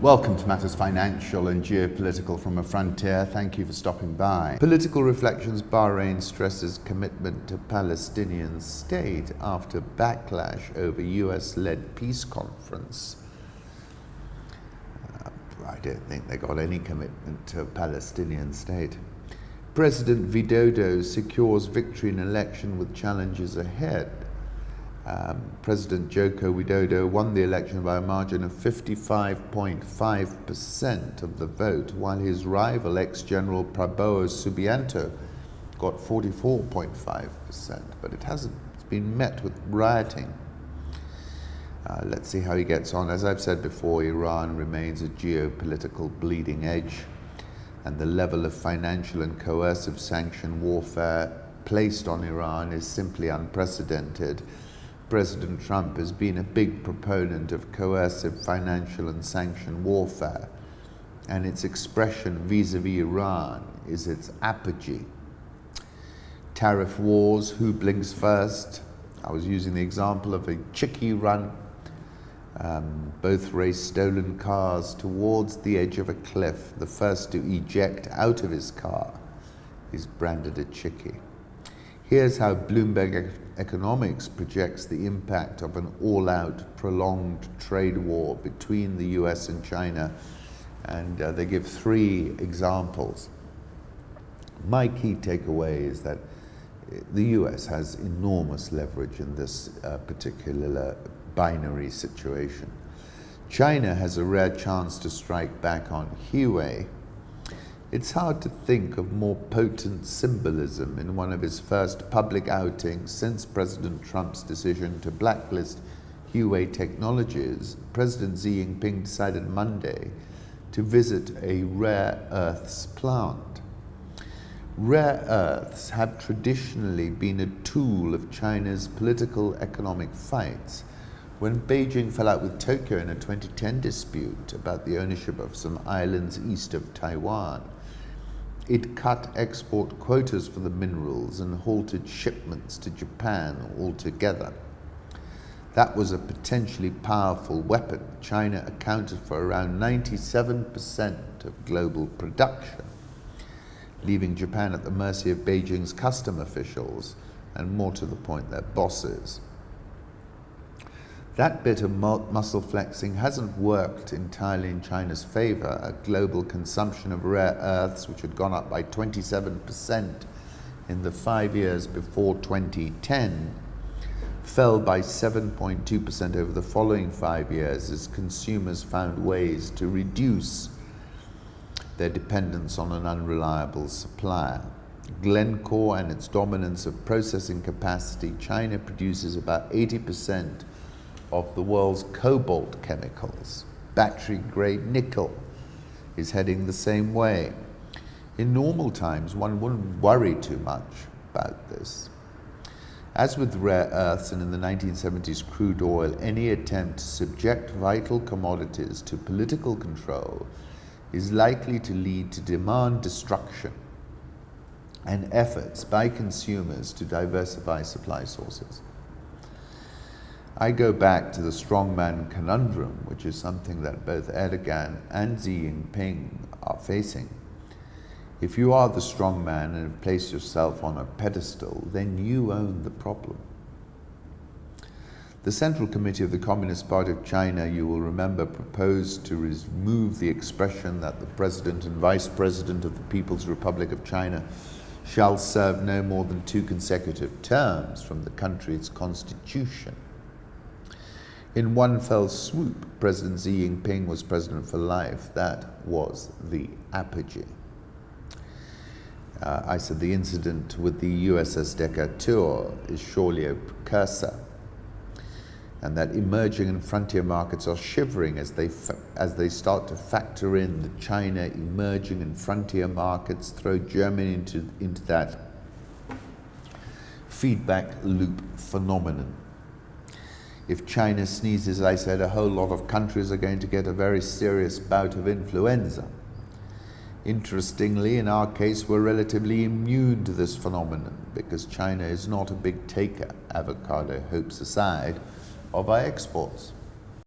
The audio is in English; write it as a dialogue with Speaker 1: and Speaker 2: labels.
Speaker 1: Welcome to Matters Financial and Geopolitical from a Frontier. Thank you for stopping by. Political Reflections: Bahrain stresses commitment to Palestinian state after backlash over US-led peace conference. I don't think they got any commitment to a Palestinian state. President Widodo secures victory in election with challenges ahead. President Joko Widodo won the election by a margin of 55.5% of the vote, while his rival, ex-General Prabowo Subianto, got 44.5%, but it's been met with rioting. Let's see how he gets on. As I've said before, Iran remains a geopolitical bleeding edge, and the level of financial and coercive sanction warfare placed on Iran is simply unprecedented. President Trump has been a big proponent of coercive financial and sanction warfare, and its expression vis-a-vis Iran is its apogee. Tariff wars, who blinks first? I was using the example of a chickie run. Both race stolen cars towards the edge of a cliff. The first to eject out of his car is branded a chickie. Here's how Bloomberg Economics projects the impact of an all-out, prolonged trade war between the US and China, and they give three examples. My key takeaway is that the US has enormous leverage in this particular binary situation. China has a rare chance to strike back on Huawei. It's hard to think of more potent symbolism in one of his first public outings since President Trump's decision to blacklist Huawei Technologies. President Xi Jinping decided Monday to visit a rare earths plant. Rare earths have traditionally been a tool of China's political economic fights. When Beijing fell out with Tokyo in a 2010 dispute about the ownership of some islands east of Taiwan, it cut export quotas for the minerals and halted shipments to Japan altogether. That was a potentially powerful weapon. China accounted for around 97% of global production, leaving Japan at the mercy of Beijing's custom officials, and more to the point, their bosses. That bit of muscle flexing hasn't worked entirely in China's favor. A global consumption of rare earths, which had gone up by 27% in the 5 years before 2010, fell by 7.2% over the following 5 years as consumers found ways to reduce their dependence on an unreliable supplier. Glencore and its dominance of processing capacity, China produces about 80% of the world's cobalt chemicals. Battery-grade nickel is heading the same way. In normal times, one wouldn't worry too much about this. As with rare earths and in the 1970s crude oil, any attempt to subject vital commodities to political control is likely to lead to demand destruction and efforts by consumers to diversify supply sources. I go back to the strongman conundrum, which is something that both Erdogan and Xi Jinping are facing. If you are the strongman and have placed yourself on a pedestal, then you own the problem. The Central Committee of the Communist Party of China, you will remember, proposed to remove the expression that the President and Vice President of the People's Republic of China shall serve no more than 2 consecutive terms from the country's constitution. In one fell swoop, President Xi Jinping was president for life. That was the apogee. I said the incident with the USS Decatur is surely a precursor, and that emerging and frontier markets are shivering as they start to factor in the China emerging and frontier markets, throw Germany into that feedback loop phenomenon. If China sneezes, I said, a whole lot of countries are going to get a very serious bout of influenza. Interestingly, in our case, we're relatively immune to this phenomenon because China is not a big taker, avocado hopes aside, of our exports.